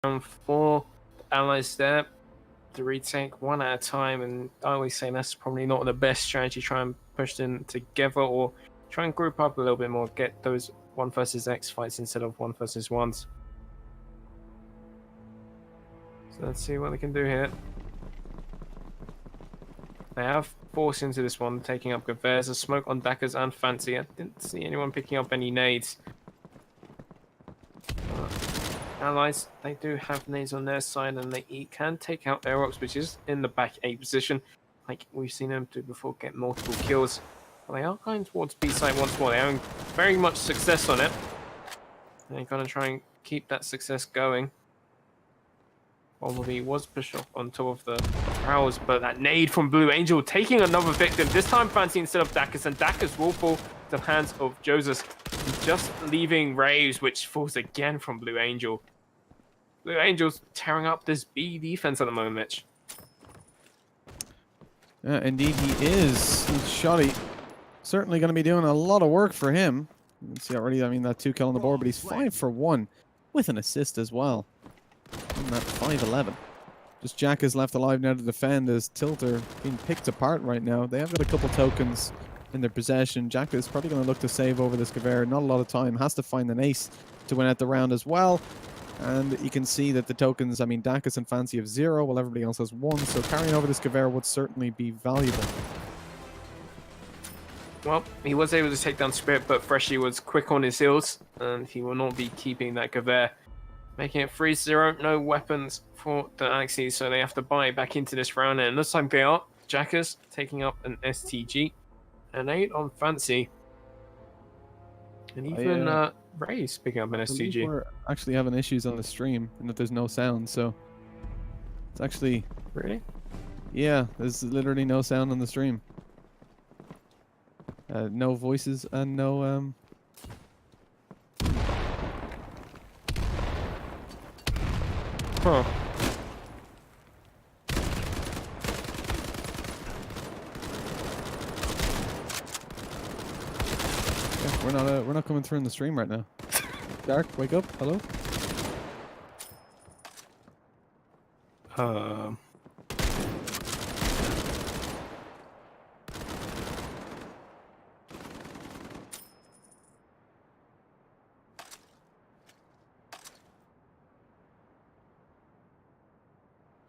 round 4. The allies there to retake one at a time, and I always say that's probably not the best strategy. Try and push them together, or try and group up a little bit more, get those 1 versus X fights instead of 1 versus 1s. So let's see what they can do here. They have forced into this one, taking up good. There's a smoke on Dackers and Fancy. I didn't see anyone picking up any nades. Allies, they do have nades on their side, and they can take out Aerox, which is in the back 8 position, like we've seen them do before, get multiple kills. But they are going towards B site once more. They're having very much success on it. They're going to try and keep that success going. Bumblebee was pushed off on top of the prowls, but that nade from Blue Angel taking another victim. This time Fancy instead of Dackers, and Dackers will fall to the hands of Joseph, just leaving Raves, which falls again from Blue Angel. Blue Angel's tearing up this B defense at the moment, Mitch. Yeah, indeed he is. He's shoddy. Certainly going to be doing a lot of work for him. You can see already, I mean, that 2 kill on the board, but he's 5 for 1 with an assist as well. And that 5-11. Just Jack is left alive now to defend as Tilter being picked apart right now. They have got a couple tokens in their possession. Jack is probably going to look to save over this Gewehr. Not a lot of time. Has to find an ace to win out the round as well. And you can see that the tokens, I mean, Dacus and Fancy have 0, while everybody else has 1. So carrying over this Gewehr would certainly be valuable. Well, he was able to take down Spirit, but Freshie was quick on his heels, and he will not be keeping that Gewehr. Making it 3-0, no weapons for the Axes, so they have to buy back into this round. And this time they are. Jackers taking up an STG. An 8 on Fancy. And even Ray's picking up an STG. We're actually having issues on the stream, and that there's no sound, so it's actually... Really? Yeah, there's literally no sound on the stream. No voices and no... Huh. Yeah, we're not coming through in the stream right now. Dark, wake up. Hello?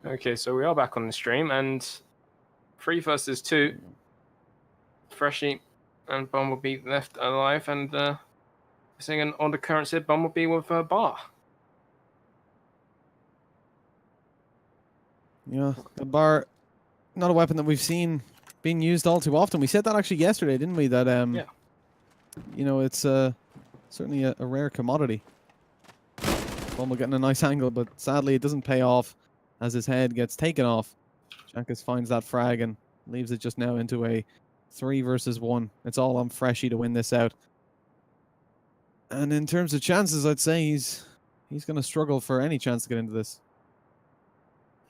Okay, so we are back on the stream, and 3 versus 2. Freshie and Bumblebee left alive, and seeing on the current set, Bumblebee with a bar. Yeah, the bar, not a weapon that we've seen being used all too often. We said that actually yesterday, didn't we? That yeah, you know, it's certainly a rare commodity. Bumble getting a nice angle, but sadly it doesn't pay off as his head gets taken off. Jankus finds that frag and leaves it just now into a 3 versus 1. It's all on Freshie to win this out. And in terms of chances, I'd say he's going to struggle for any chance to get into this.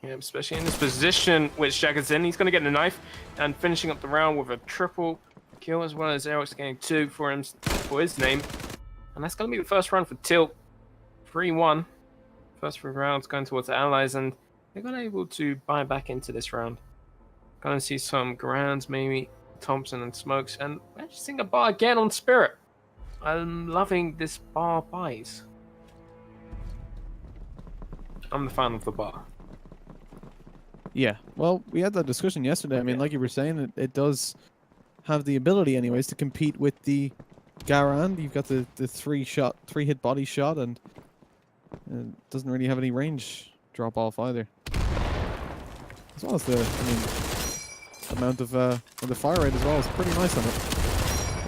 Yeah, especially in this position, which Jack is in. He's going to get the knife and finishing up the round with a triple kill, as well as Eric's getting 2 for him for his name. And that's going to be the first round for Tilt. 3-1. First 3 rounds going towards the allies, and they're going to be able to buy back into this round. Going to see some Grands, maybe Thompson and Smokes, and actually seeing a bar again on Spirit. I'm loving this bar buys. I'm the fan of the bar. Yeah, well, we had that discussion yesterday. I mean, like you were saying, it does have the ability, anyways, to compete with the Garand. You've got the 3-hit body shot, and it doesn't really have any range drop off either. As well as the, I mean, amount of the fire rate as well is pretty nice on it.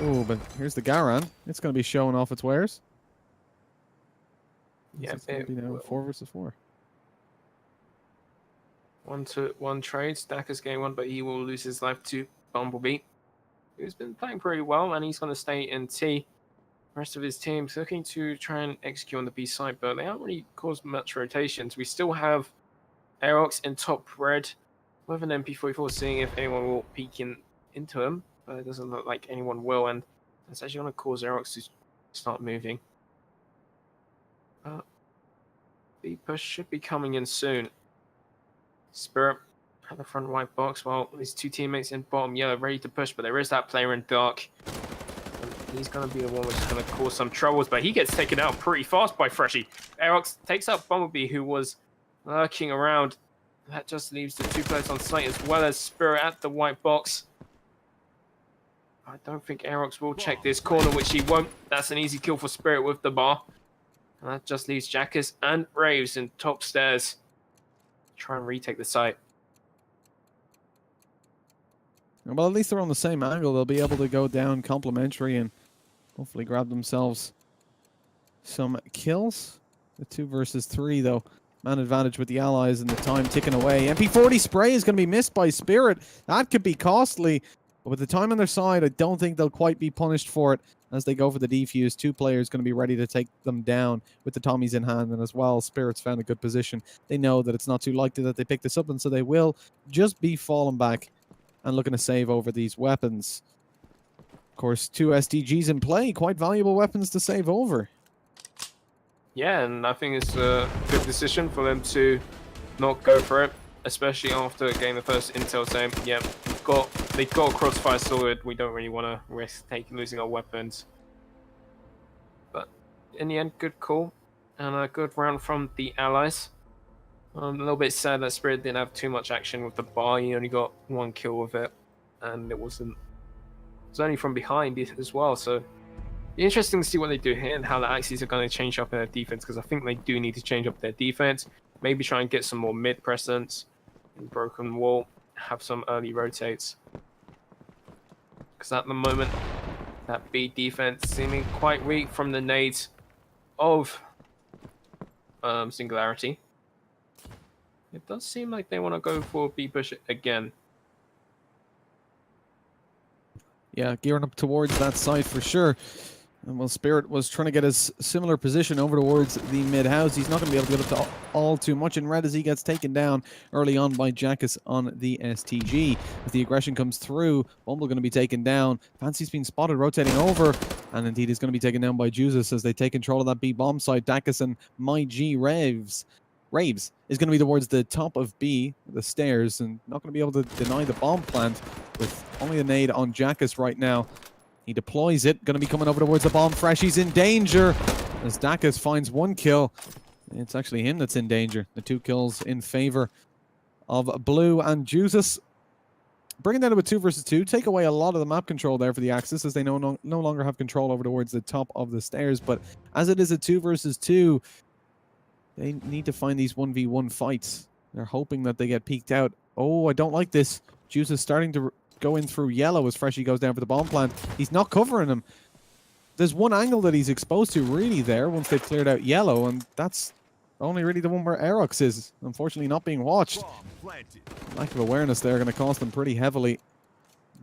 Oh, but here's the Garand. It's going to be showing off its wares. Yeah, it's going to be now 4 versus 4. 1-1 trade. Stacker's getting 1, but he will lose his life to Bumblebee, who's been playing pretty well, and he's going to stay in T. The rest of his team's looking to try and execute on the B side, but they haven't really caused much rotations. We still have Aerox in top red with an MP44, seeing if anyone will peek into him, but it doesn't look like anyone will, and that's actually going to cause Aerox to start moving. B push should be coming in soon. Spirit at the front white box while his two teammates in bottom yellow ready to push, but there is that player in dark. And he's going to be the one which is going to cause some troubles, but he gets taken out pretty fast by Freshie. Aerox takes out Bumblebee, who was lurking around. That just leaves the 2 players on site as well as Spirit at the white box. I don't think Aerox will check this corner, which he won't. That's an easy kill for Spirit with the bar. And that just leaves Jackus and Raves in top stairs. Try and retake the site. Well, at least they're on the same angle. They'll be able to go down complementary and hopefully grab themselves some kills. The 2 versus 3, though. Man advantage with the allies and the time ticking away. MP40 spray is going to be missed by Spirit. That could be costly. But with the time on their side, I don't think they'll quite be punished for it as they go for the defuse. 2 players going to be ready to take them down with the Tommies in hand. And as well, Spirit's found a good position. They know that it's not too likely that they pick this up, and so they will just be falling back and looking to save over these weapons. Of course, 2 SDGs in play. Quite valuable weapons to save over. Yeah, and I think it's a good decision for them to not go for it, especially after getting the first intel saying, yeah, they've got a crossfire sorted. We don't really want to risk losing our weapons. But in the end, good call and a good round from the allies. I'm a little bit sad that Spirit didn't have too much action with the bar. He only got 1 kill with it, and it was only from behind as well. So interesting to see what they do here and how the Axes are going to change up their defense, because I think they do need to change up their defense. Maybe try and get some more mid presence in broken wall, have some early rotates. Because at the moment, that B defense seeming quite weak from the nades of Singularity. It does seem like they want to go for B push again. Yeah, gearing up towards that side for sure. And while Spirit was trying to get his similar position over towards the mid-house, he's not going to be able to get up to all too much in red as he gets taken down early on by Jackus on the STG. As the aggression comes through, Bumble going to be taken down. Fancy's been spotted rotating over, and indeed is going to be taken down by Jesus as they take control of that B bomb site. Jackus and my G Raves is going to be towards the top of B, the stairs, and not going to be able to deny the bomb plant with only a nade on Jackus right now. He deploys it, going to be coming over towards the bomb. Freshie's in danger as Jackus finds 1 kill. It's actually him that's in danger. The 2 kills in favor of Blue and Jesus. Bringing down to a 2 versus 2, take away a lot of the map control there for the Axis as they no longer have control over towards the top of the stairs. But as it is a 2 versus 2, they need to find these 1v1 fights. They're hoping that they get peeked out. Oh, I don't like this. Juice is starting to go in through yellow as Freshie goes down for the bomb plant. He's not covering him. There's one angle that he's exposed to really there once they've cleared out yellow, and that's only really the one where Aerox is, unfortunately not being watched. Lack of awareness there going to cost them pretty heavily.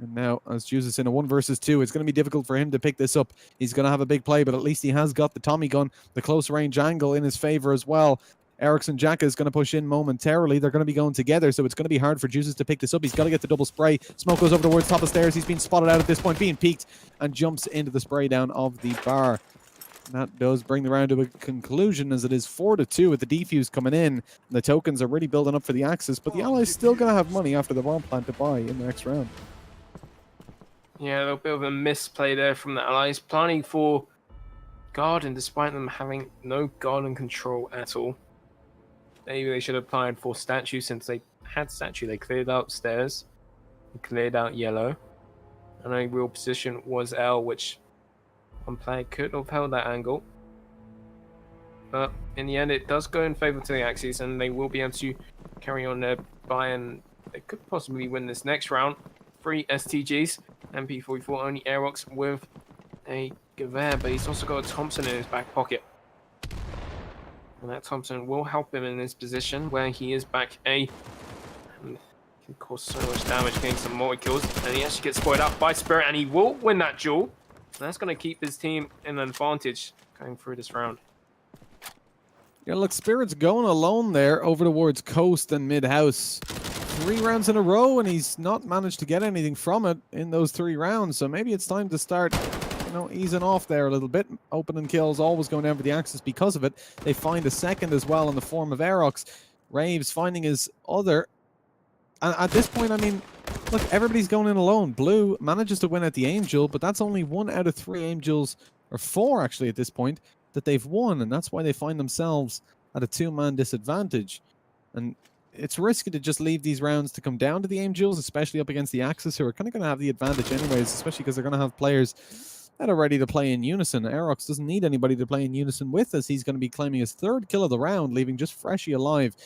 And now, as Juice is in a 1 versus 2, it's going to be difficult for him to pick this up. He's going to have a big play, but at least he has got the Tommy gun, the close range angle in his favor as well. Ericsson Jacka is going to push in momentarily. They're going to be going together, so it's going to be hard for Juices to pick this up. He's got to get the double spray. Smoke goes over towards top of stairs. He's been spotted out at this point, being peeked, and jumps into the spray down of the bar. And that does bring the round to a conclusion as it is 4-2 with the defuse coming in. The tokens are really building up for the Axis, but the Allies still going to have money after the bomb plant to buy in the next round. Yeah, a little bit of a misplay there from the Allies, planning for Garden despite them having no Garden control at all. Maybe they should have applied for statue since they had statue. They cleared out stairs, they cleared out yellow, and a real position was L, which one player could have held that angle. But in the end, it does go in favor to the Axis, and they will be able to carry on their buy, and they could possibly win this next round. 3 STGs, MP44 only Aerox with a Gewehr, but he's also got a Thompson in his back pocket. And that Thompson will help him in this position where he is back A. And can cause so much damage, getting some more kills. And he actually gets spoiled up by Spirit, and he will win that duel. And that's going to keep his team in an advantage going through this round. Yeah, look, Spirit's going alone there over towards Coast and Mid-House. 3 rounds in a row, and he's not managed to get anything from it in those 3 rounds. So maybe it's time to start you know, easing off there a little bit. Opening kills always going down for the Axis because of it. They find a second as well in the form of Aerox. Raves finding his other. And at this point, I mean, look, everybody's going in alone. Blue manages to win at the Angel, but that's only 1 out of 3 Angels, or 4 actually at this point, that they've won. And that's why they find themselves at a 2-man disadvantage. And it's risky to just leave these rounds to come down to the Angels, especially up against the Axis, who are kind of going to have the advantage anyways, especially because they're going to have players that are ready to play in unison. Aerox doesn't need anybody to play in unison with, as he's going to be claiming his 3rd kill of the round, leaving just Freshie alive.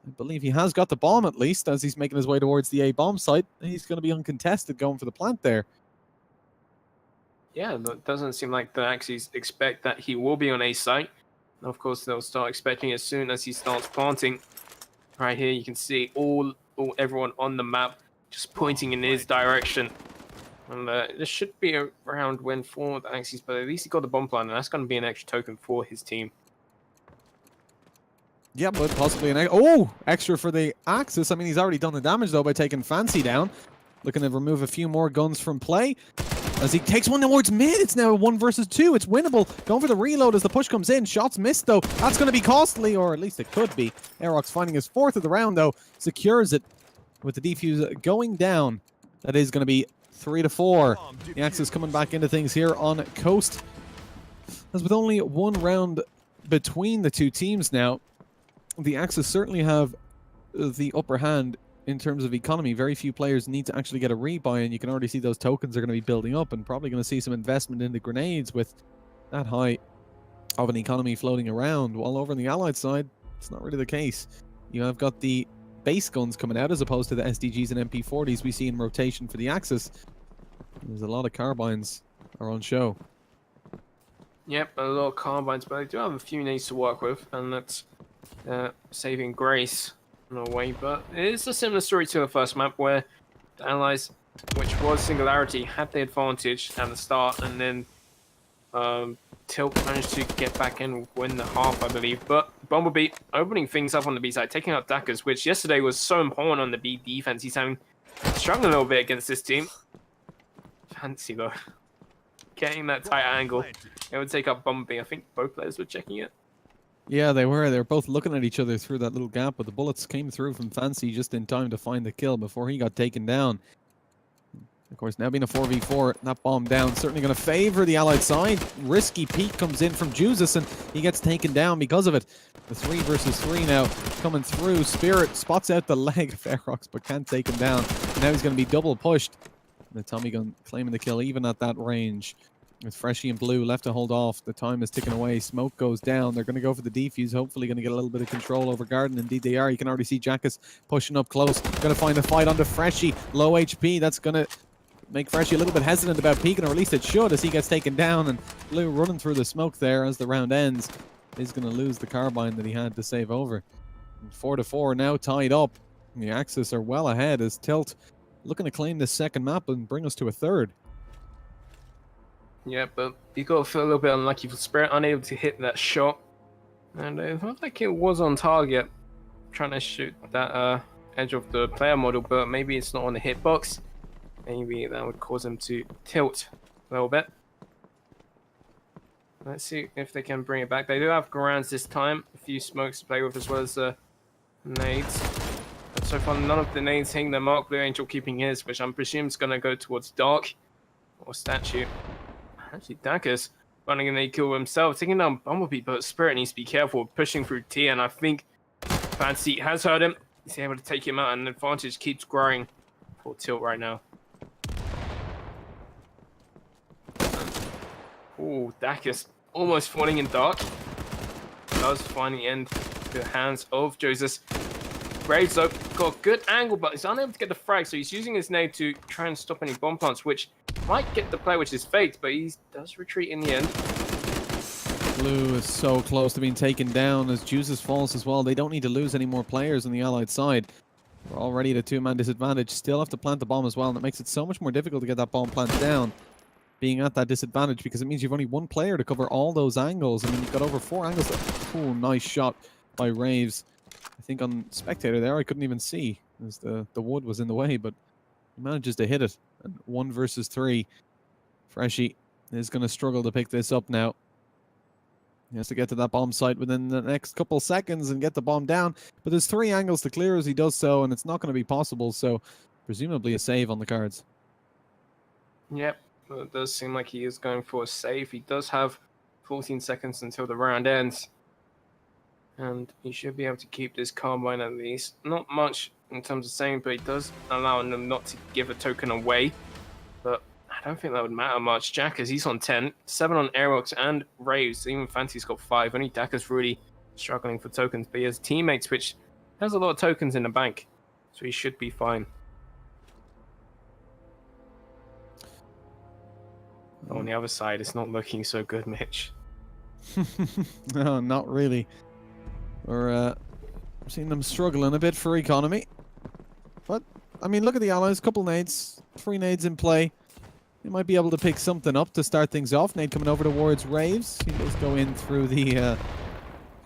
I believe he has got the bomb, at least, as he's making his way towards the A bomb site. He's going to be uncontested going for the plant there. Yeah, it doesn't seem like the Axis expect that he will be on A site. Of course, they'll start expecting as soon as he starts planting. Right here, you can see everyone on the map just pointing in his direction. And this should be a round win for the Axis, but at least he got the bomb plant, and that's going to be an extra token for his team. Yeah, but possibly an extra for the Axis. I mean, he's already done the damage, though, by taking Fancy down. Looking to remove a few more guns from play. As he takes one towards mid, it's now a 1 versus 2. It's winnable. Going for the reload as the push comes in. Shots missed, though. That's going to be costly, or at least it could be. Aerox finding his 4th of the round, though. Secures it with the defuse going down. That is going to be 3-4. The Axis coming back into things here on Coast. As with only 1 round between the 2 teams now, the Axis certainly have the upper hand in terms of economy. Very few players need to actually get a rebuy, and you can already see those tokens are going to be building up, and probably going to see some investment into grenades with that high of an economy floating around. While over on the Allied side, it's not really the case. You have got the base guns coming out as opposed to the SDGs and MP40s we see in rotation for the Axis. There's a lot of carbines are on show. Yep, a lot of carbines, but I do have a few nades to work with, and that's saving grace in a way. But it is a similar story to the first map, where the Allies, which was Singularity, had the advantage at the start, and then Tilt managed to get back in, win the half, I believe. But Bumblebee opening things up on the B side, taking out Dackers, which yesterday was so important on the B defense. He's struggling a little bit against this team. Fancy though, getting that tight angle. It would take up Bumblebee. I think both players were checking it. Yeah, they were. They were both looking at each other through that little gap, but the bullets came through from Fancy just in time to find the kill before he got taken down. Of course, now being a 4v4, that bomb down certainly going to favor the Allied side. Risky peek comes in from Jesus, and he gets taken down because of it. The 3 versus 3 now coming through. Spirit spots out the leg of Aerox, but can't take him down. And now he's going to be double pushed. The Tommy gun claiming the kill even at that range. With Freshie and Blue left to hold off. The time is ticking away. Smoke goes down. They're going to go for the defuse. Hopefully going to get a little bit of control over Garden. Indeed they are. You can already see Jackus pushing up close. Going to find a fight onto Freshie. Low HP. That's going to make Freshie a little bit hesitant about peeking, or at least it should, as he gets taken down. And Blue running through the smoke there as the round ends is going to lose the carbine that he had to save over. 4-4 now tied up. And the Axis are well ahead as Tilt looking to claim this second map and bring us to a 3rd. Yeah, but you got to feel a little bit unlucky for Spirit, unable to hit that shot. And it looked like it was on target, trying to shoot that edge of the player model, but maybe it's not on the hitbox. Maybe that would cause him to tilt a little bit. Let's see if they can bring it back. They do have Garans this time, a few smokes to play with as well as nades. But so far, none of the nades hitting the mark. Blue Angel keeping his, which I'm presuming is going to go towards Dark or Statue. Actually, Dackers running an A kill himself, taking down Bumblebee, but Spirit needs to be careful, pushing through T, and I think Fancy has heard him. He's able to take him out, and the advantage keeps growing for Tilt right now. Oh, Dackers almost falling in Dark. Does finally end the hands of Joseph. Graves, though, got a good angle, but he's unable to get the frag, so he's using his nade to try and stop any bomb plants, which might get the play, which is faked, but he does retreat in the end. Blue is so close to being taken down as Jesus falls as well. They don't need to lose any more players on the Allied side. We're already at a 2-man disadvantage. Still have to plant the bomb as well, and it makes it so much more difficult to get that bomb plant down, being at that disadvantage, because it means you've only 1 player to cover all those angles. I mean, you've got over 4 angles. Oh, nice shot by Raves. I think on Spectator there, I couldn't even see as the wood was in the way, but he manages to hit it. And 1 versus 3. Freshie is going to struggle to pick this up now. He has to get to that bomb site within the next couple seconds and get the bomb down. But there's 3 angles to clear as he does so, and it's not going to be possible. So presumably a save on the cards. Yep, well, it does seem like he is going for a save. He does have 14 seconds until the round ends. And he should be able to keep this carbine at least. Not much in terms of saving, but he does allow them not to give a token away. But I don't think that would matter much. Jackers, he's on 10, 7 on Aerox and Raves. Even Fancy's got 5. Only Dakker's really struggling for tokens, but he has teammates, which has a lot of tokens in the bank. So he should be fine. On the other side, it's not looking so good, Mitch. No, not really. We're seeing them struggling a bit for economy. But, I mean, look at the allies. Couple nades. 3 nades in play. He might be able to pick something up to start things off. Nade coming over towards Raves. He does go in through the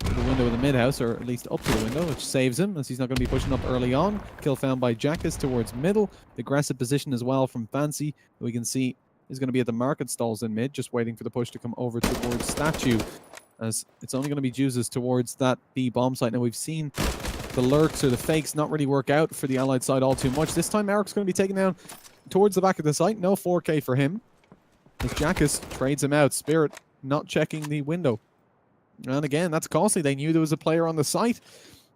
window of the mid-house, or at least up to the window, which saves him, as he's not going to be pushing up early on. Kill found by Jackus towards middle. Aggressive position as well from Fancy, who we can see is going to be at the market stalls in mid, just waiting for the push to come over towards Statue, as it's only going to be juices towards that B bomb site. Now, we've seen the lurks or the fakes not really work out for the allied side all too much. This time, Eric's going to be taken down towards the back of the site. No 4K for him, as Jackus trades him out. Spirit not checking the window. And again, that's costly. They knew there was a player on the site.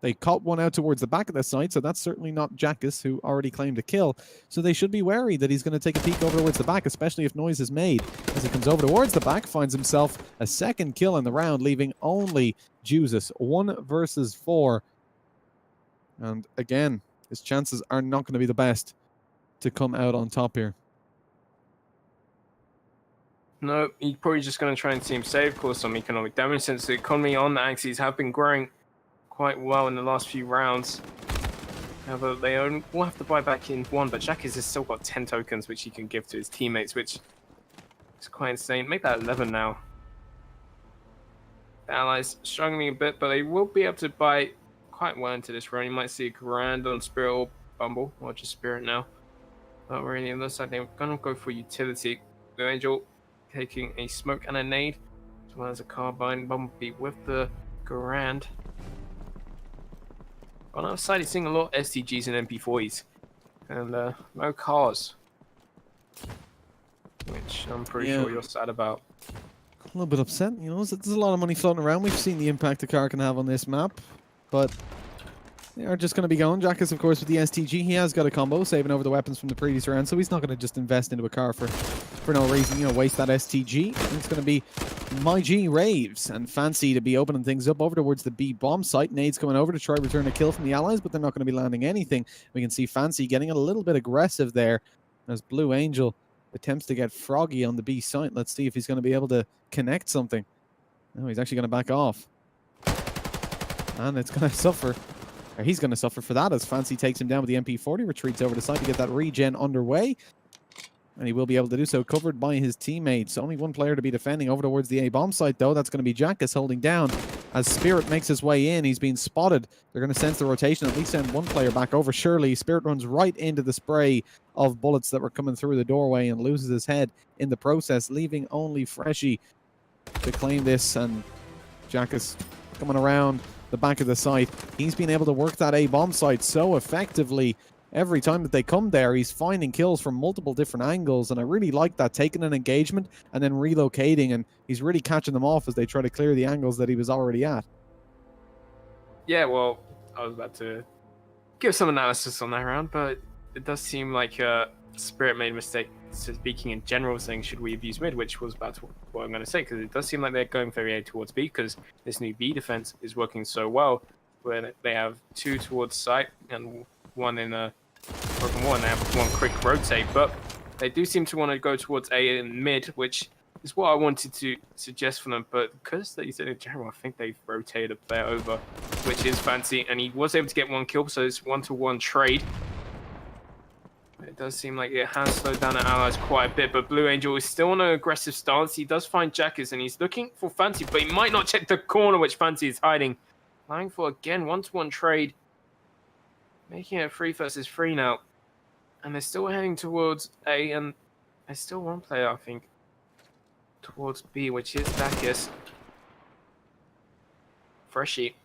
They caught one out towards the back of the site, so that's certainly not Jackus, who already claimed a kill. So they should be wary that he's going to take a peek over towards the back, especially if noise is made. As he comes over towards the back, finds himself a 2nd kill in the round, leaving only Juices. 1 versus 4. And again, his chances are not going to be the best to come out on top here. No, he's probably just going to try and team save, cause some economic damage, since the economy on the axes have been growing quite well in the last few rounds. However, they will have to buy back in 1, but Jackus has still got 10 tokens which he can give to his teammates, which is quite insane. Make that 11 now. The allies struggling a bit, but they will be able to buy quite well into this round. You might see a grand on Spirit or Bumble, or just Spirit now. But really, on the other side, they're going to go for utility. The Angel taking a smoke and a nade, as well as a carbine. Bumblebee with the grand. On the other side, he's seeing a lot of STGs and MP40s, and no cars, which I'm pretty sure you're sad about. A little bit upset, you know. There's a lot of money floating around. We've seen the impact a car can have on this map, but they are just going to be going. Jackus, of course, with the STG, he has got a combo, saving over the weapons from the previous round, so he's not going to just invest into a car for no reason, you know, waste that STG. It's going to be My G Raves and Fancy to be opening things up over towards the B bomb site. Nades coming over to try to return a kill from the allies, but they're not going to be landing anything. We can see Fancy getting a little bit aggressive there as Blue Angel attempts to get Froggy on the B site. Let's see if he's going to be able to connect something. No, he's actually going to back off. And it's going to suffer. Or he's going to suffer for that as Fancy takes him down with the MP40, retreats over the side to get that regen underway. And he will be able to do so, covered by his teammates. Only 1 player to be defending over towards the A bomb site, though. That's going to be Jackus holding down. As Spirit makes his way in, he's being spotted. They're going to sense the rotation, at least send 1 player back over. Surely, Spirit runs right into the spray of bullets that were coming through the doorway and loses his head in the process, leaving only Freshy to claim this. And Jackus coming around the back of the site. He's been able to work that A bomb site so effectively. Every time that they come there, he's finding kills from multiple different angles, and I really like that, taking an engagement and then relocating, and he's really catching them off as they try to clear the angles that he was already at. Yeah, well, I was about to give some analysis on that round, but it does seem like Spirit made a mistake speaking in general, saying should we have used mid, which was about what I'm going to say, because it does seem like they're going very towards B, because this new B defense is working so well, where they have 2 towards site and 1 in a broken wall, and they have 1 quick rotate, but they do seem to want to go towards A in mid, which is what I wanted to suggest for them, but because they said in general, I think they've rotated a player over, which is Fancy, and he was able to get 1 kill, so it's 1-to-1 trade. It does seem like it has slowed down the allies quite a bit, but Blue Angel is still on an aggressive stance. He does find Jackus, and he's looking for Fancy, but he might not check the corner which Fancy is hiding. Allowing for, again, 1-to-1 trade. Making it 3 versus 3 now. And they're still heading towards A, and there's still 1 player, I think. towards B, which is Dakis. Freshy.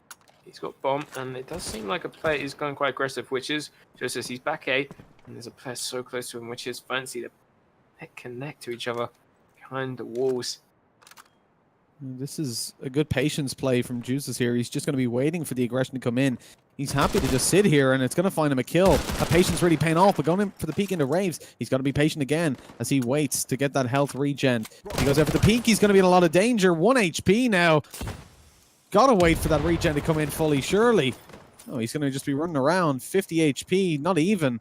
He's got bomb, and it does seem like a player is going quite aggressive, which is just as he's back A, and there's a player so close to him, which is Fancy. They connect to each other behind the walls. This is a good patience play from Juices here. He's just going to be waiting for the aggression to come in. He's happy to just sit here, and it's going to find him a kill. That patience really paying off, but going in for the peek into Raves. He's got to be patient again as he waits to get that health regen. If he goes out for the peek, he's going to be in a lot of danger. 1 HP now. Gotta wait for that regen to come in fully, surely. Oh, he's going to just be running around. 50 HP, not even.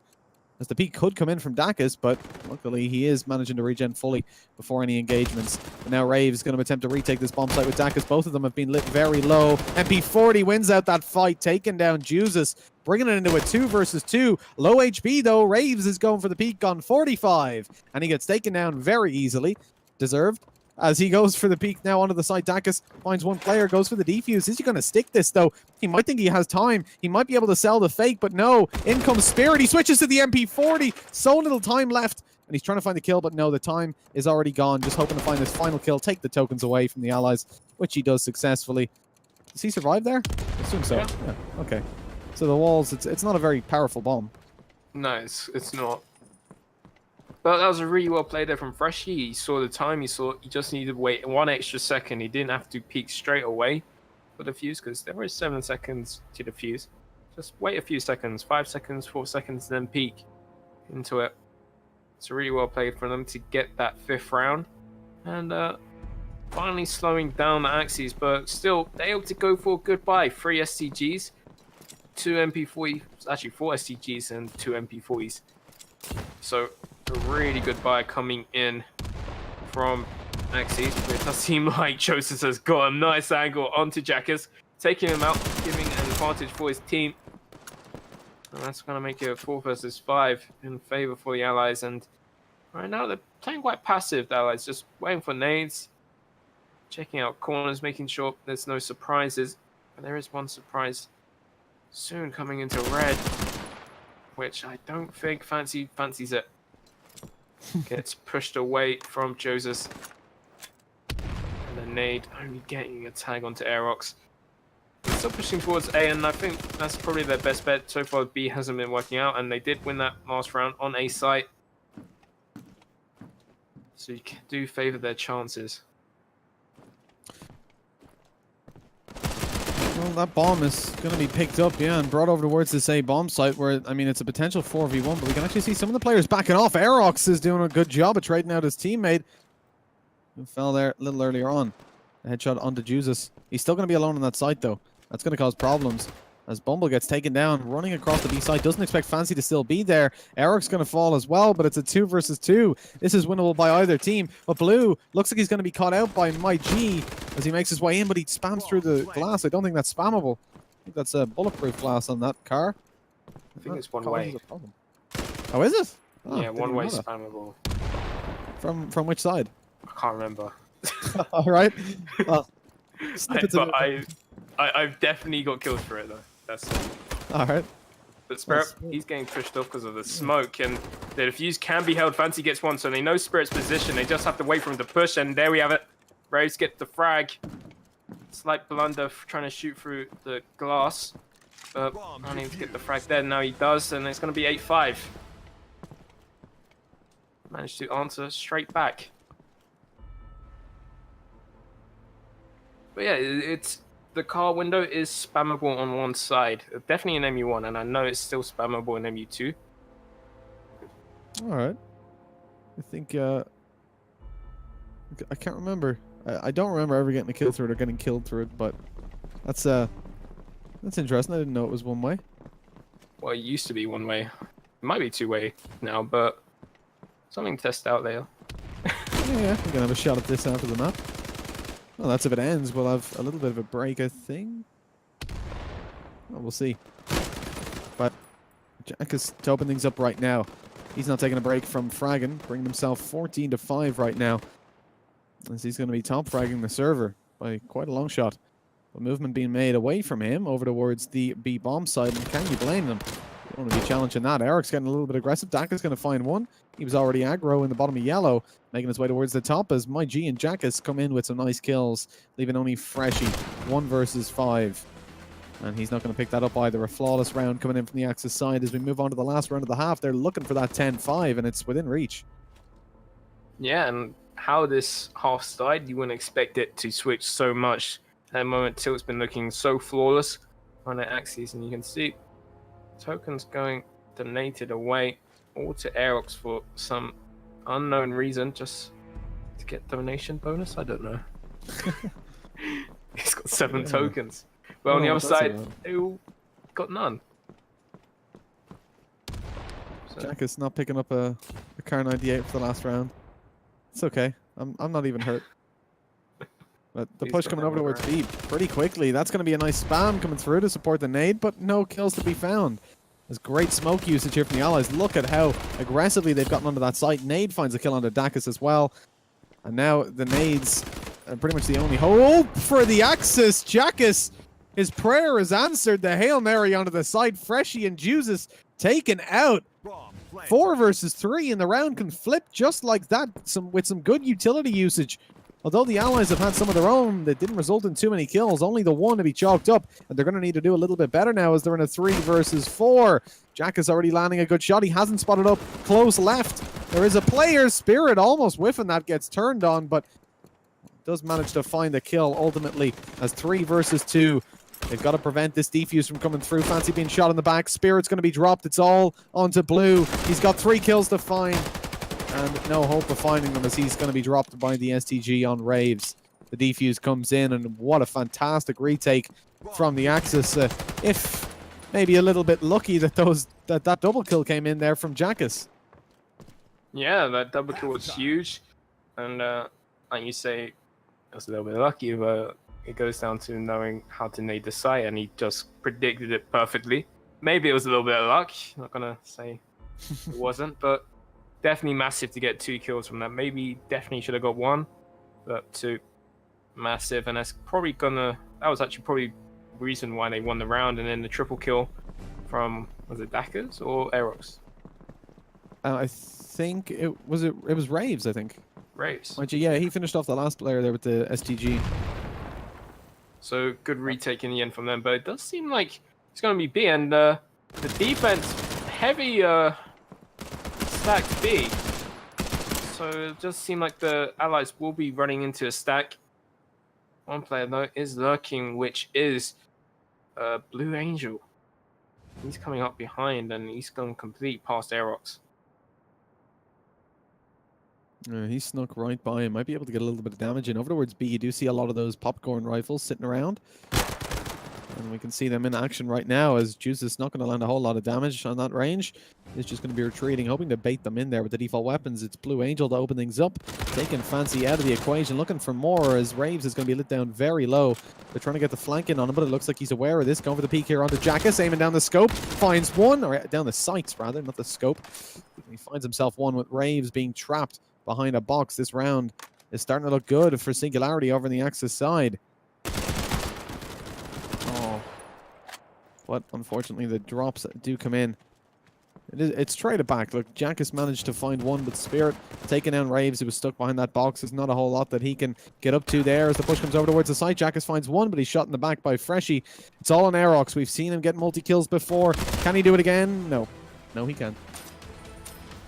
As the peak could come in from Dakis, but luckily he is managing to regen fully before any engagements. But now Rave is going to attempt to retake this bomb site with Dakis. Both of them have been lit very low. MP40 wins out that fight, taking down Juices, bringing it into a 2 versus 2. Low HP though. Raves is going for the peak on 45, and he gets taken down very easily. Deserved. As he goes for the peak now onto the side, Dakis finds one player, goes for the defuse. Is he going to stick this, though? He might think he has time. He might be able to sell the fake, but no. In comes Spirit. He switches to the MP40. So little time left. And he's trying to find the kill, but no, the time is already gone. Just hoping to find this final kill, take the tokens away from the allies, which he does successfully. Does he survive there? I assume so. Yeah. Okay. So the walls, it's not a very powerful bomb. No, it's not. But that was a really well played there from Freshy. He saw the time. He just needed to wait 1 extra second. He didn't have to peek straight away for the fuse because there was 7 seconds to the fuse. Just wait a few seconds, 5 seconds, 4 seconds, then peek into it. It's really well played for them to get that 5th round. And finally slowing down the Axes, but still they able to go for a goodbye. 3 SCGs, 2 MP40, actually 4 SCGs and 2 MP40s. So a really good buy coming in from Axes. It does seem like Joseph has got a nice angle onto Jackers, taking him out, giving an advantage for his team. And that's going to make it 4 versus 5 in favor for the Allies. And right now they're playing quite passive, the Allies, just waiting for nades, checking out corners, making sure there's no surprises. But there is one surprise soon coming into red, which I don't think fancies it. Gets pushed away from Joseph. And then nade only getting a tag onto Aerox. Still pushing towards A, and I think that's probably their best bet. So far, B hasn't been working out, and they did win that last round on A site. So you do favor their chances. Well, that bomb is going to be picked up, yeah, and brought over towards this A bomb site where, I mean, it's a potential 4v1, but we can actually see some of the players backing off. Aerox is doing a good job of trading out his teammate who fell there a little earlier on. A headshot onto Jesus. He's still going to be alone on that site, though. That's going to cause problems as Bumble gets taken down, running across the B side. Doesn't expect Fancy to still be there. Eric's going to fall as well, but it's a 2 versus 2. This is winnable by either team. But Blue looks like he's going to be caught out by My G as he makes his way in, but he spams through the glass. I don't think that's spammable. I think that's a bulletproof glass on that car. I think it's one way. Oh, is it? Oh, yeah, one way spammable. From which side? I can't remember. All right. Well, I've definitely got kills for it though. That's all right. But Spirit, he's getting pushed off because of the smoke, and the defuse can be held. Fancy gets one, so they know Spirit's position. They just have to wait for him to push, and there we have it. Raves get the frag. Slight blunder trying to shoot through the glass, but I need to get the frag there. Now he does, and it's going to be 8-5. Managed to answer straight back. But yeah, it's the car window is spammable on one side. Definitely in MU1, and I know it's still spammable in MU2. All right. I think I can't remember. I don't remember ever getting a kill through it or getting killed through it, but that's interesting. I didn't know it was one way. Well, it used to be one way. It might be 2-way now, but something to test out there. Yeah, we're gonna have a shot at this after the map. Well, that's if it ends. We'll have a little bit of a break, I think. Well, we'll see. But Jack is to open things up right now. He's not taking a break from fragging, bringing himself 14-5 right now, as he's going to be top fragging the server by quite a long shot. But movement being made away from him over towards the B bomb side, and can you blame them? Don't want to be challenging that. Eric's getting a little bit aggressive. Daka's going to find one. He was already aggro in the bottom of yellow, making his way towards the top as My G and Jackus come in with some nice kills, leaving only Freshy 1 versus 5. And he's not going to pick that up either. A flawless round coming in from the Axis side as we move on to the last round of the half. They're looking for that 10-5, and it's within reach. Yeah, and how this half started, you wouldn't expect it to switch so much at the moment. Tilt's been looking so flawless on the Axis, and you can see tokens going donated away all to Aerox for some unknown reason, just to get donation bonus. I don't know. He's got 7 tokens, but on the other side, they all got none. So. Jack is not picking up a car 98 for the last round. It's okay. I'm not even hurt. But the push coming over towards B pretty quickly. That's going to be a nice spam coming through to support the nade, but no kills to be found. There's great smoke usage here from the allies. Look at how aggressively they've gotten onto that site. Nade finds a kill onto Dacus as well. And now the nades are pretty much the only hope for the Axis. Jackus, his prayer is answered. The Hail Mary onto the site. Freshy and Juices taken out. 4 versus 3, and the round can flip just like that with some good utility usage. Although the allies have had some of their own that didn't result in too many kills, only the 1 to be chalked up, and they're going to need to do a little bit better now as they're in a 3 versus 4. Jack is already landing a good shot. He hasn't spotted up close left. There is a player. Spirit almost whiffing that, gets turned on, but does manage to find a kill ultimately as 3 versus 2. They've got to prevent this defuse from coming through. Fancy being shot in the back. Spirit's going to be dropped. It's all onto Blue. He's got 3 kills to find. And no hope of finding them as he's going to be dropped by the STG on Raves. The defuse comes in, and what a fantastic retake from the Axis. If maybe a little bit lucky that that double kill came in there from Jackus. Yeah, that double kill was huge. And like you say, it was a little bit lucky, but it goes down to knowing how to nade the site, and he just predicted it perfectly. Maybe it was a little bit of luck. I'm not going to say it wasn't, but definitely massive to get 2 kills from that. Maybe definitely should have got 1, but 2, massive. And that's probably that was actually probably the reason why they won the round. And then the triple kill from, was it Dackers or Aerox? I think it was Raves, I think. Raves. Yeah, he finished off the last player there with the STG. So good retake in the end from them, but it does seem like it's going to be B, and the defense heavy stacked B. So it does seem like the allies will be running into a stack. One player though is lurking, which is Blue Angel. He's coming up behind, and he's going complete past Aerox. He snuck right by him. Might be able to get a little bit of damage in. Over towards B, you do see a lot of those popcorn rifles sitting around. And we can see them in action right now as Juice is not going to land a whole lot of damage on that range. He's just going to be retreating, hoping to bait them in there with the default weapons. It's Blue Angel to open things up, taking Fancy out of the equation, looking for more as Raves is going to be lit down very low. They're trying to get the flank in on him, but it looks like he's aware of this. Going for the peek here onto Jackus, aiming down the scope. Finds one, or down the sights rather, not the scope. He finds himself one with Raves being trapped behind a box. This round is starting to look good for Singularity over on the Axis side. Oh, but unfortunately the drops do come in. It's traded back. Look, Jack has managed to find one, but Spirit taking down Raves, who was stuck behind that box. There's not a whole lot that he can get up to there as the push comes over towards the site. Jackus finds one, but he's shot in the back by Freshy. It's all on Aerox. We've seen him get multi-kills before. Can he do it again? No. No, he can't.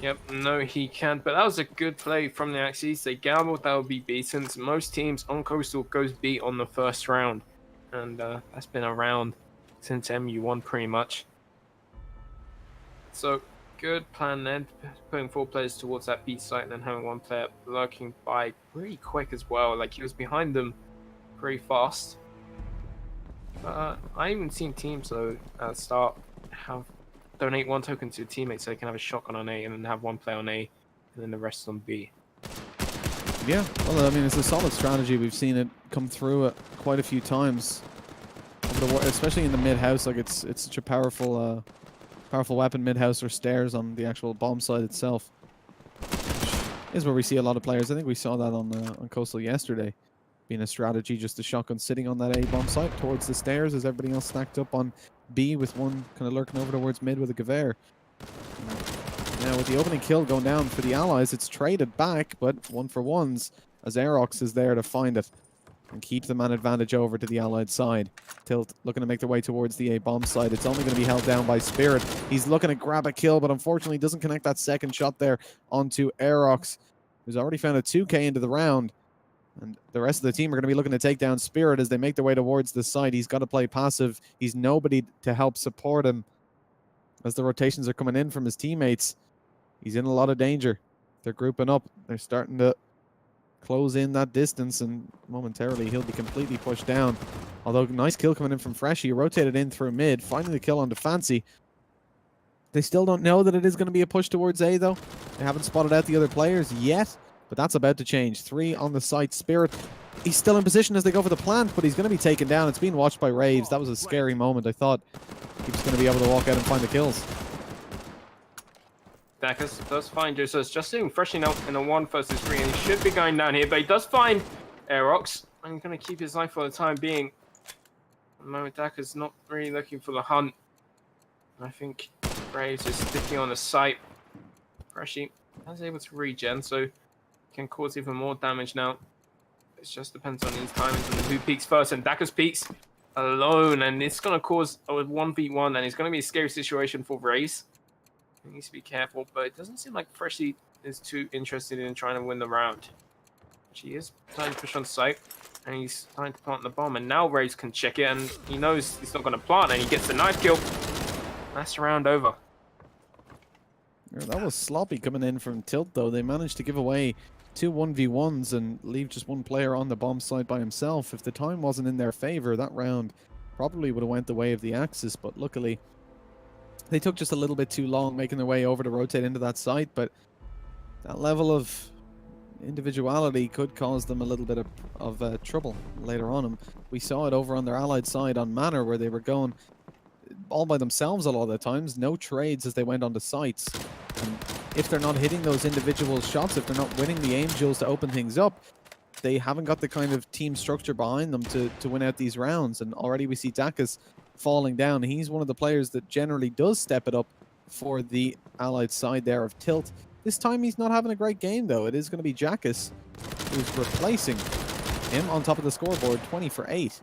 Yep, no, he can't. But that was a good play from the Axis. They gambled that would be B, since most teams on Coastal goes B on the first round. And that's been around since MU1 pretty much. So, good plan then, putting 4 players towards that B site and then having 1 player lurking by pretty quick as well. Like, he was behind them pretty fast. I even seen teams, though, at the start donate 1 token to a teammate so they can have a shotgun on A and then have 1 player on A and then the rest on B. Yeah, well, I mean, it's a solid strategy. We've seen it come through quite a few times, especially in the mid-house. Like, it's such a powerful weapon mid-house or stairs on the actual bomb site itself. Which is where we see a lot of players. I think we saw that on Coastal yesterday, being a strategy, just the shotgun sitting on that A bomb site towards the stairs as everybody else stacked up on B with one kind of lurking over towards mid with a Gewehr. Now with the opening kill going down for the Allies, it's traded back, but 1-for-1s as Aerox is there to find it and keep the man advantage over to the Allied side. Tilt looking to make their way towards the A bomb side. It's only going to be held down by Spirit. He's looking to grab a kill, but unfortunately doesn't connect that second shot there onto Aerox, who's already found a 2K into the round. And the rest of the team are going to be looking to take down Spirit as they make their way towards the side. He's got to play passive. He's nobody to help support him as the rotations are coming in from his teammates. He's in a lot of danger. They're grouping up. They're starting to close in that distance, and momentarily he'll be completely pushed down. Although nice kill coming in from Freshy. He rotated in through mid, finding the kill onto Fancy. They still don't know that it is going to be a push towards A, though. They haven't spotted out the other players yet, but that's about to change. 3 on the site. Spirit, he's still in position as they go for the plant, but he's going to be taken down. It's being watched by Raves. That was a scary moment. I thought he was going to be able to walk out and find the kills. Dacus does find Joseph just doing freshing out in a 1 versus 3, and he should be going down here, but he does find Aerox. I'm going to keep his life for the time being. At the moment, Dacus not really looking for the hunt. I think Graves is sticking on the site. Freshy is able to regen, so can cause even more damage now. It just depends on his timings and who peaks first, and Dacus peaks alone, and it's going to cause a 1v1, and it's going to be a scary situation for Race. He needs to be careful, but it doesn't seem like Freshy is too interested in trying to win the round. He is trying to push on site, and he's trying to plant the bomb, and now Raves can check it, and he knows he's not going to plant, and he gets the knife kill. That's the round over. Yeah, that was sloppy coming in from Tilt, though. They managed to give away 2 1v1s and leave just one player on the bomb side by himself. If the time wasn't in their favor, that round probably would have went the way of the Axis, but luckily they took just a little bit too long making their way over to rotate into that site, but that level of individuality could cause them a little bit of trouble later on. And we saw it over on their allied side on Manor, where they were going all by themselves a lot of the times, no trades as they went onto sites. And if they're not hitting those individual shots, if they're not winning the angels to open things up, they haven't got the kind of team structure behind them to win out these rounds. And already we see Dacus falling down. He's one of the players that generally does step it up for the allied side there of Tilt. This time he's not having a great game, though. It is going to be Jackus who's replacing him on top of the scoreboard, 20 for 8.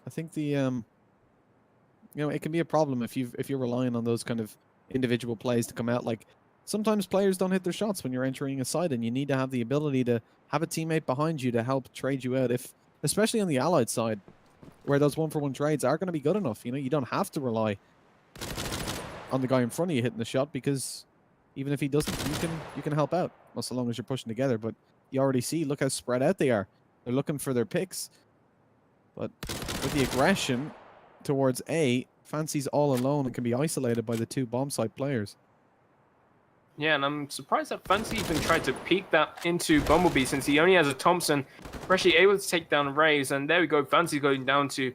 I think the you know, it can be a problem if you're relying on those kind of individual plays to come out. Like, sometimes players don't hit their shots when you're entering a side, and you need to have the ability to have a teammate behind you to help trade you out, if especially on the allied side, where those 1-for-1 trades are going to be good enough. You know, you don't have to rely on the guy in front of you hitting the shot, because even if he doesn't, you can help out, well, so long as you're pushing together. But you already see, look how spread out they are. They're looking for their picks, but with the aggression towards A, Fancy's all alone and can be isolated by the 2 bomb site players. Yeah, and I'm surprised that Fancy even tried to peek that into Bumblebee, since he only has a Thompson. Freshly able to take down Raves, and there we go. Fancy going down to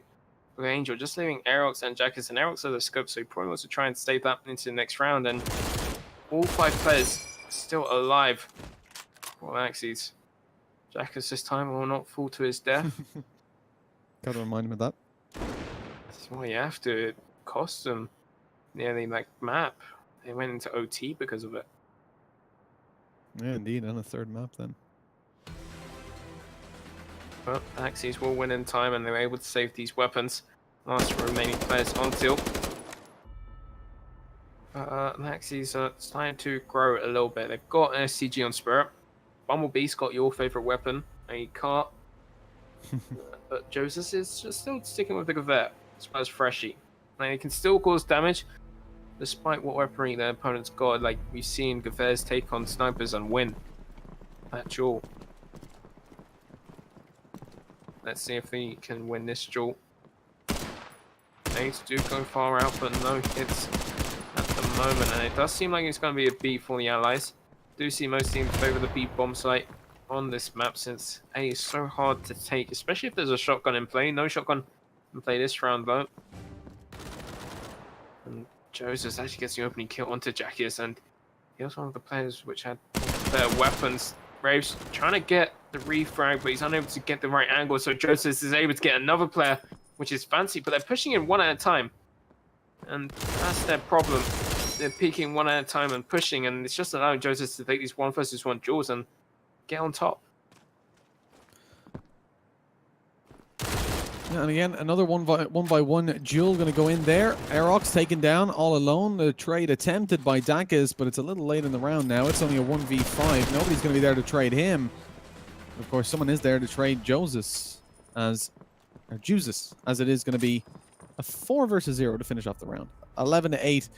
Angel, just leaving Aerox and Jackus, and Aerox has the scope, so he probably wants to try and stay that into the next round. And all 5 players still alive for Axes. Jackus this time will not fall to his death. Gotta remind him of that. That's why you have to. It cost them nearly like map. They went into OT because of it. Yeah, indeed, and a 3rd map then. But Axes will win in time, and they were able to save these weapons. Last remaining players on tilt. Axes are starting to grow a little bit. They've got an SCG on Spirit. Bumblebee's got your favorite weapon, a cart. But Joseph is just still sticking with the Gewehr, as well as Freshy. Like, they can still cause damage, despite what weaponry their opponent's got. Like, we've seen Gewehrs take on snipers and win that duel. Let's see if he can win this duel. Nades do go far out, but no hits at the moment. And it does seem like it's going to be a B for the Allies. Do see most teams favor the B bomb site on this map, since A is so hard to take, especially if there's a shotgun in play. No shotgun in play this round, though. And Joseph actually gets the opening kill onto Jackius, and he was one of the players which had better weapons. Raves trying to get the refrag, but he's unable to get the right angle, so Joseph is able to get another player which is fancy, but they're pushing in one at a time. And that's their problem. They're peeking one at a time and pushing, and it's just allowing Joseph to take these 1v1 duels and get on top. Yeah, and again, another one by one duel going to go in there. Aerox taken down all alone. The trade attempted by Dakas, but it's a little late in the round now. It's only a 1v5. Nobody's going to be there to trade him. Of course, someone is there to trade Jesus as it is going to be a 4 versus 0 to finish off the round. 11-8.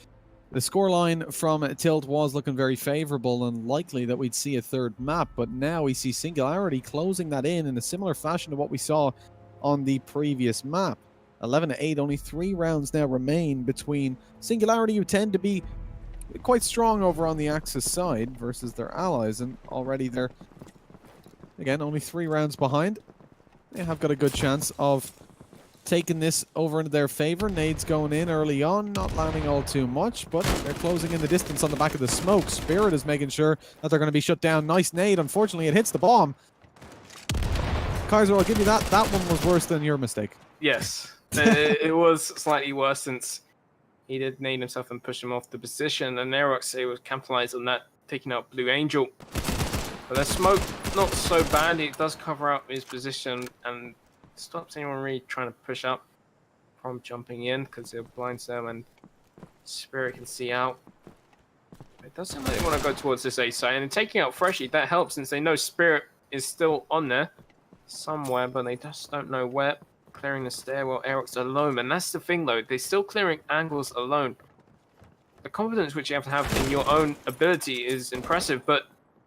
The scoreline from Tilt was looking very favorable and likely that we'd see a third map, but now we see Singularity closing that in a similar fashion to what we saw on the previous map. 11-8, only 3 rounds now remain between Singularity, who tend to be quite strong over on the Axis side, versus their allies, and already they're, again, only 3 rounds behind. They have got a good chance of taking this over into their favor. Nades going in early on, not landing all too much, but they're closing in the distance on the back of the smoke. Spirit is making sure that they're going to be shut down. Nice nade. Unfortunately, it hits the bomb. Kaiser, I'll give you that. That one was worse than your mistake. Yes, it was slightly worse since he did nade himself and push him off the position, and Aerox was capitalized on that, taking out Blue Angel. But the smoke, not so bad. It does cover up his position and stops anyone really trying to push up from jumping in, because it blinds them and Spirit can see out. It does seem like they want to go towards this A side, and taking out Freshie, that helps since they know Spirit is still on there somewhere, but they just don't know where. Clearing the stairwell, Eric's alone, and that's the thing though, they're still clearing angles alone. The confidence which you have to have in your own ability is impressive, but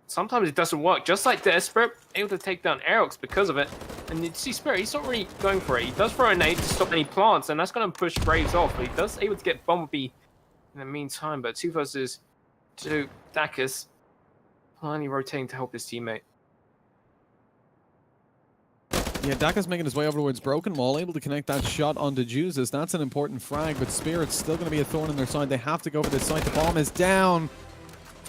sometimes it doesn't work. Just like the Spirit able to take down Aerox because of it. And you see Spirit, he's not really going for it. He does throw a nade to stop any plants, and that's going to push Braves off, but he does able to get Bumblebee in the meantime. But 2 versus 2, Dakas finally rotating to help his teammate. Yeah, Dakas making his way over towards Broken Wall, able to connect that shot onto Jesus. That's an important frag, but Spirit's still going to be a thorn in their side. They have to go for this side. The bomb is down.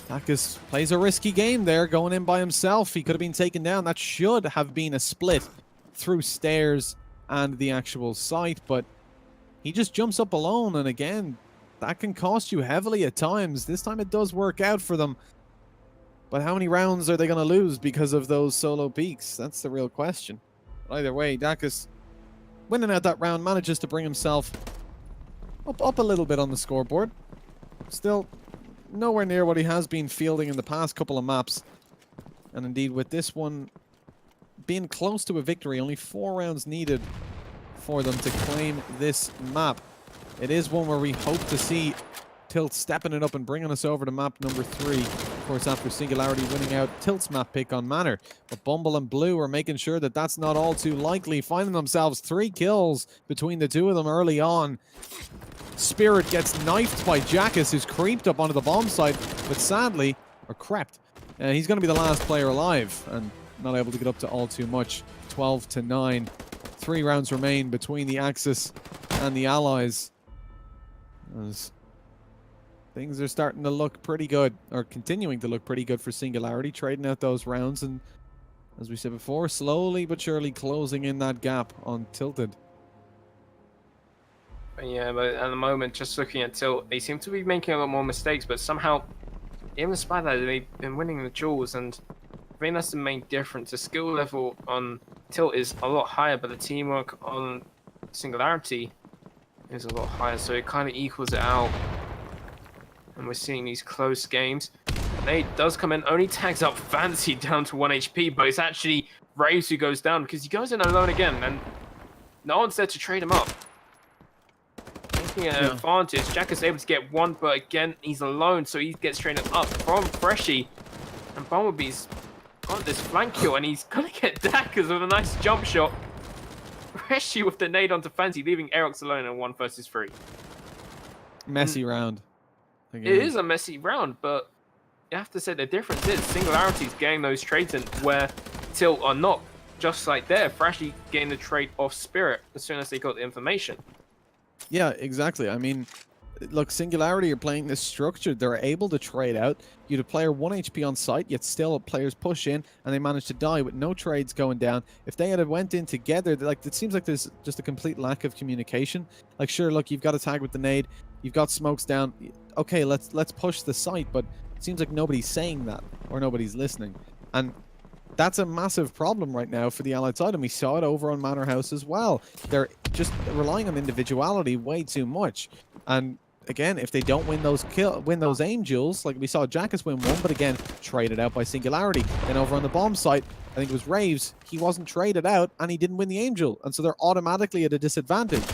Dakas plays a risky game there, going in by himself. He could have been taken down. That should have been a split through stairs and the actual site, but he just jumps up alone, and again, that can cost you heavily at times. This time it does work out for them, but how many rounds are they going to lose because of those solo peaks? That's the real question. But either way, Dakas winning out that round, manages to bring himself up a little bit on the scoreboard. Still nowhere near what he has been fielding in the past couple of maps. And indeed, with this one being close to a victory, only 4 rounds needed for them to claim this map. It is one where we hope to see Tilt stepping it up and bringing us over to map number 3. Of course, after Singularity winning out Tilt's map pick on Manor. But Bumble and Blue are making sure that that's not all too likely, finding themselves 3 kills between the 2 of them early on. Spirit gets knifed by Jackass, who's creeped up onto the bomb site, but sadly, or crept, he's going to be the last player alive and not able to get up to all too much. 12-9. 3 rounds remain between the Axis and the Allies, as things are starting to look pretty good, or continuing to look pretty good for Singularity, trading out those rounds, and as we said before, slowly but surely closing in that gap on Tilted. Yeah, but at the moment, just looking at Tilt, they seem to be making a lot more mistakes, but somehow, even despite that, they've been winning the duels, and I think that's the main difference. The skill level on Tilt is a lot higher, but the teamwork on Singularity is a lot higher, so it kind of equals it out. And we're seeing these close games. Nate does come in, only tags up Fancy down to 1 HP, but it's actually Raves who goes down, because he goes in alone again, and no one's there to trade him up. An advantage. Jack is able to get 1, but again, he's alone, so he gets traded up from Freshie. And Bumblebee's got this flank kill, and he's gonna get Dackers with a nice jump shot. Freshie with the nade onto Fancy, leaving Aerox alone in 1 versus 3. Messy round. Again. It is a messy round, but you have to say the difference is Singularity's getting those trades in where Tilt are not. Just like there, Freshie getting the trade off Spirit as soon as they got the information. Yeah, exactly. I mean, look, Singularity are playing this structured. They're able to trade out. You had a player 1 HP on site, yet still players push in, and they manage to die with no trades going down. If they had went in together, like, it seems like there's just a complete lack of communication. Like, sure, look, you've got a tag with the nade, you've got smokes down. Okay, let's push the site, but it seems like nobody's saying that, or nobody's listening. And that's a massive problem right now for the Allied side, and we saw it over on Manor House as well. They're just relying on individuality way too much. And again, if they don't win those aim duels, like we saw Jackus win one, but again, traded out by Singularity. Then over on the bomb site, I think it was Raves, he wasn't traded out, and he didn't win the aim duel. And so they're automatically at a disadvantage.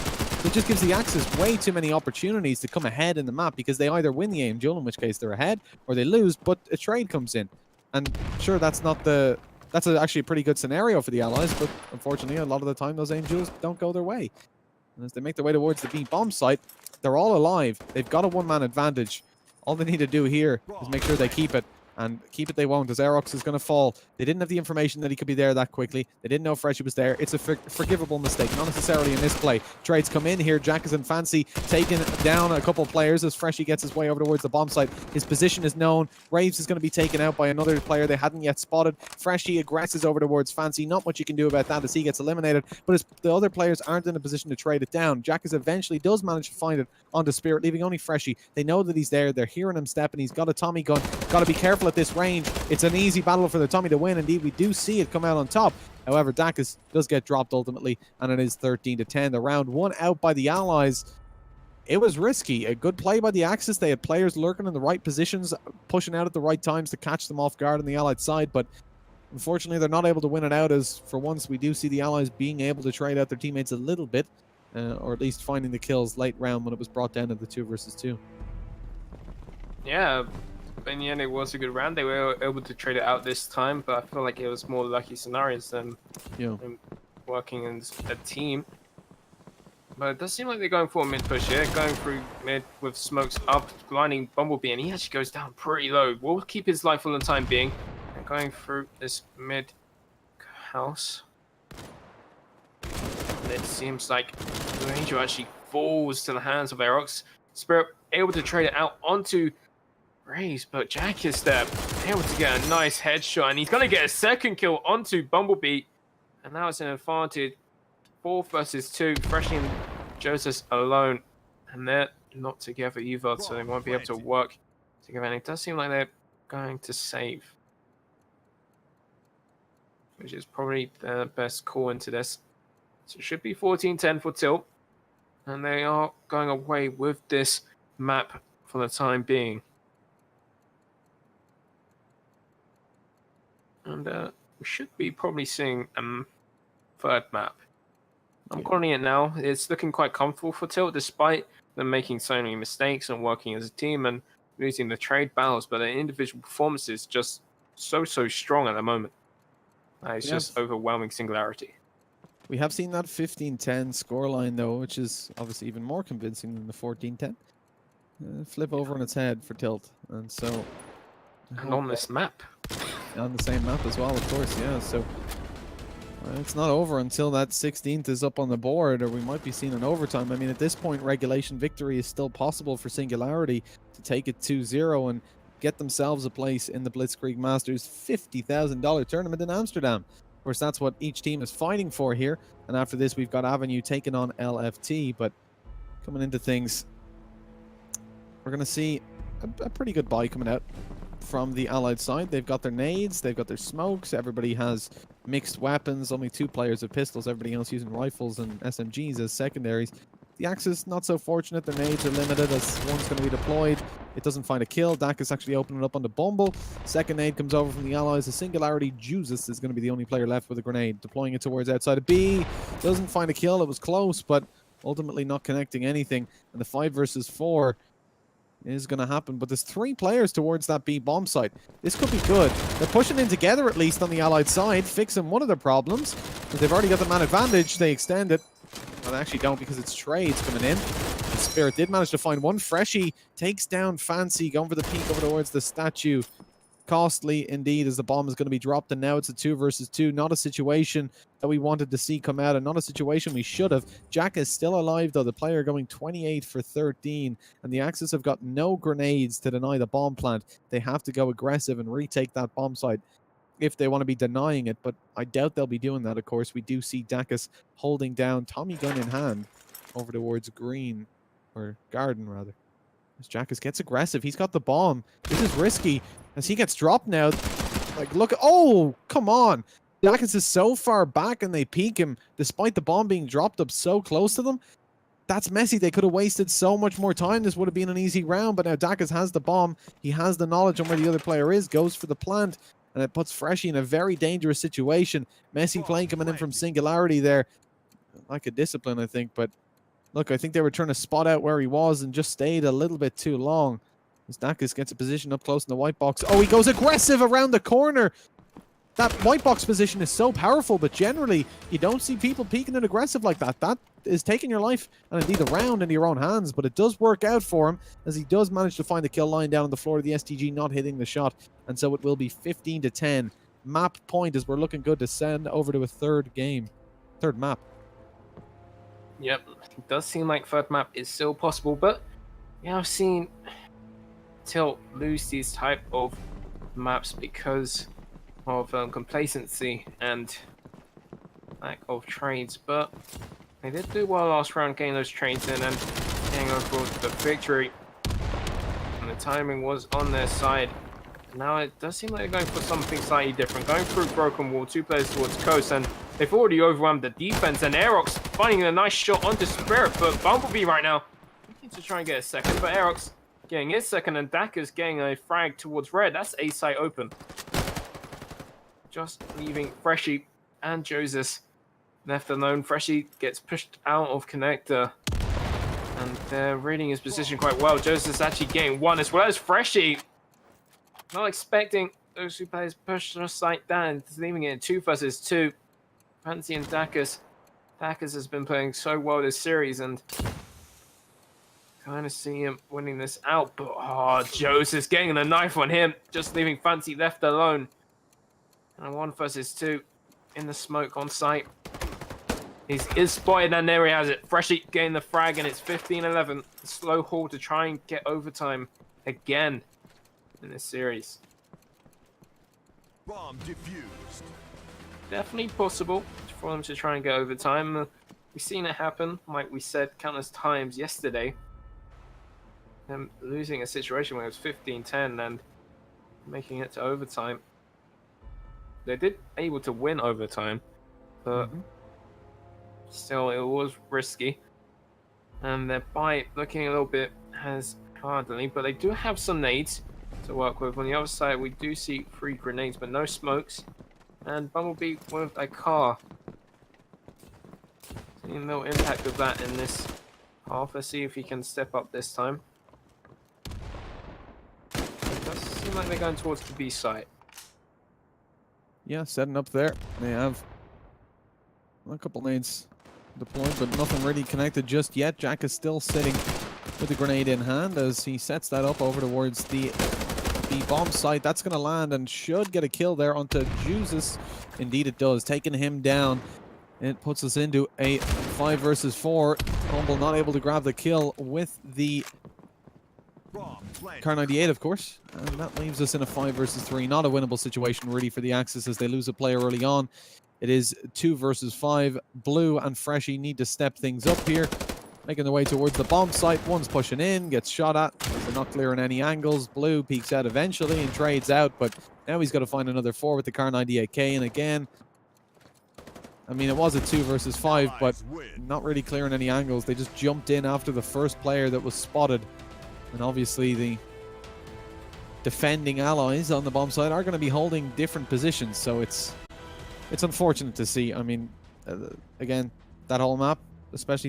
It just gives the Axis way too many opportunities to come ahead in the map, because they either win the aim duel, in which case they're ahead, or they lose, but a trade comes in. And sure, that's actually a pretty good scenario for the Allies, but unfortunately, a lot of the time, those aim duels don't go their way. And as they make their way towards the B bomb site, they're all alive. They've got a one-man advantage. All they need to do here is make sure they keep it. And keep it they won't, as Aerox is going to fall. They didn't have the information that he could be there that quickly. They didn't know Freshie was there. It's a forgivable mistake, not necessarily a misplay. Trades come in here. Jackus and Fancy taking down a couple of players as Freshie gets his way over towards the bomb site. His position is known. Raves is going to be taken out by another player they hadn't yet spotted. Freshie aggresses over towards Fancy. Not much you can do about that as he gets eliminated, but the other players aren't in a position to trade it down. Jackus eventually does manage to find it onto Spirit, leaving only Freshie. They know that he's there. They're hearing him step, and he's got a Tommy gun. Got to be careful at this range. It's an easy battle for the Tommy to win. Indeed, we do see it come out on top. However, Jackus does get dropped ultimately, and it is 13-10. The round one out by the Allies. It was risky. A good play by the Axis. They had players lurking in the right positions, pushing out at the right times to catch them off guard on the Allied side, but unfortunately, they're not able to win it out, as for once we do see the Allies being able to trade out their teammates a little bit, or at least finding the kills late round when it was brought down to the 2 versus 2. Yeah, in the end, it was a good round. They were able to trade it out this time, but I feel like it was more lucky scenarios than working as a team. But it does seem like they're going for a mid push here, going through mid with smokes up, blinding Bumblebee, and he actually goes down pretty low. We'll keep his life for the time being. And going through this mid house. And it seems like the Ranger actually falls to the hands of Aerox. Spirit able to trade it out onto Raze, but Jack is there, able to get a nice headshot, and he's going to get a second kill onto Bumblebee. And now it's an advantage. 4 versus 2, Freshie and Joseph alone. And they're not together either, so they won't be able to work together. And it does seem like they're going to save, which is probably the best call into this. So it should be 14-10 for Tilt. And they are going away with this map for the time being. And we should be probably seeing a third map. I'm calling it now. It's looking quite comfortable for Tilt, despite them making so many mistakes and working as a team and losing the trade battles. But their individual performance is just so strong at the moment. It's just overwhelming Singularity. We have seen that 15-10 scoreline, though, which is obviously even more convincing than the 14-10. Flip over on its head for Tilt. And so... And on this map. On the same map as well, of course, yeah. So it's not over until that 16th is up on the board, or we might be seeing an overtime. I mean, at this point, regulation victory is still possible for Singularity to take it 2-0 and get themselves a place in the Blitzkrieg Masters $50,000 tournament in Amsterdam. Of course, that's what each team is fighting for here. And after this, we've got Avenue taking on LFT. But coming into things, we're going to see a pretty good buy coming out from the Allied side. They've got their nades, they've got their smokes, everybody has mixed weapons, only 2 players have pistols, everybody else using rifles and SMGs as secondaries. The Axis, not so fortunate, their nades are limited as one's going to be deployed. It doesn't find a kill. Dak is actually opening up on the Bumble. Second nade comes over from the Allies. The Singularity, Jesus is going to be the only player left with a grenade, deploying it towards outside of B. Doesn't find a kill, it was close, but ultimately not connecting anything. And the 5 versus 4 is going to happen, but there's 3 players towards that B bomb site. This could be good. They're pushing in together, at least on the Allied side, fixing one of their problems. But they've already got the man advantage. They extend it. Well, they actually don't, because it's trades coming in. The Spirit did manage to find one. Freshie takes down Fancy, going for the peek over towards the statue. costly indeed, as the bomb is going to be dropped, and now it's a 2 versus 2. Not a situation that we wanted to see come out, and not a situation we should have. Jack is still alive, though. The player going 28 for 13, and the Axis have got no grenades to deny the bomb plant. They have to go aggressive and retake that bomb site if they want to be denying it, but I doubt they'll be doing that. Of course, we do see Dacus holding down, Tommy gun in hand, over towards green, or garden rather. As Jackus gets aggressive, he's got the bomb. This is risky as he gets dropped now. Like, look, oh, come on. Jackus is so far back and they peek him despite the bomb being dropped up so close to them. That's messy. They could have wasted so much more time. This would have been an easy round, but now Dacus has the bomb. He has the knowledge on where the other player is, goes for the plant, and it puts Freshie in a very dangerous situation. Messy play coming in from Singularity there. Like a discipline, I think, but look, I think they were trying to spot out where he was and just stayed a little bit too long. As Dacus gets a position up close in the white box. Oh, he goes aggressive around the corner. That white box position is so powerful, but generally, you don't see people peeking and aggressive like that. That is taking your life, and indeed a round into your own hands, but it does work out for him, as he does manage to find the kill line down on the floor of the STG, not hitting the shot, and so it will be 15-10. Map point, as we're looking good to send over to a third map. Yep, it does seem like third map is still possible, but yeah, I've seen Tilt lose these type of maps because of complacency and lack of trades, but they did do well last round, getting those trades in and getting overall the victory, and the timing was on their side. Now it does seem like they're going for something slightly different, going through broken wall, 2 players towards coast, and they've already overwhelmed the defense, and Aerox finding a nice shot onto Spirit, but Bumblebee right now looking to try and get a second, but Aerox getting his second, and Dacus getting a frag towards red. That's A site open. Just leaving Freshie and Joseph left alone. Freshie gets pushed out of connector, and they're reading his position quite well. Joseph's actually getting one, as well as Freshie. Not expecting those 2 players push the site down, leaving it in 2 versus 2. Fancy and Dacus. Dacus has been playing so well this series, and kind of see him winning this out. But oh, Joseph's getting a knife on him, just leaving Fancy left alone. And a 1 versus 2 in the smoke on site. He is spotted, and there he has it. Freshie getting the frag, and it's 15-11. Slow haul to try and get overtime again in this series. Bomb defused. Definitely possible for them to try and get overtime. We've seen it happen, like we said countless times yesterday. Them losing a situation where it was 15-10 and making it to overtime. They did able to win overtime, but still it was risky. And their bite looking a little bit hardly, but they do have some nades to work with. On the other side, we do see 3 grenades, but no smokes. And Bumblebee with a car. Seeing no impact of that in this half. Let's see if he can step up this time. It does seem like they're going towards the B site. Yeah, setting up there. They have a couple nades deployed, but nothing really connected just yet. Jack is still sitting with the grenade in hand as he sets that up over towards the bomb site. That's going to land and should get a kill there onto Jesus. Indeed it does, taking him down. It puts us into a 5 versus 4. Humble not able to grab the kill with the Car 98, of course. And that leaves us in a 5 versus 3. Not a winnable situation really for the Axis as they lose a player early on. It is 2 versus 5. Blue and Freshie need to step things up here. Making their way towards the bomb site. One's pushing in, gets shot at. They're not clearing any angles. Blue peeks out eventually and trades out, but now he's got to find another 4 with the Car 98K. And again, I mean, it was a 2 versus 5, but not really clearing any angles. They just jumped in after the first player that was spotted. And obviously the defending allies on the bomb site are going to be holding different positions, so it's unfortunate to see. I mean, again, that whole map, especially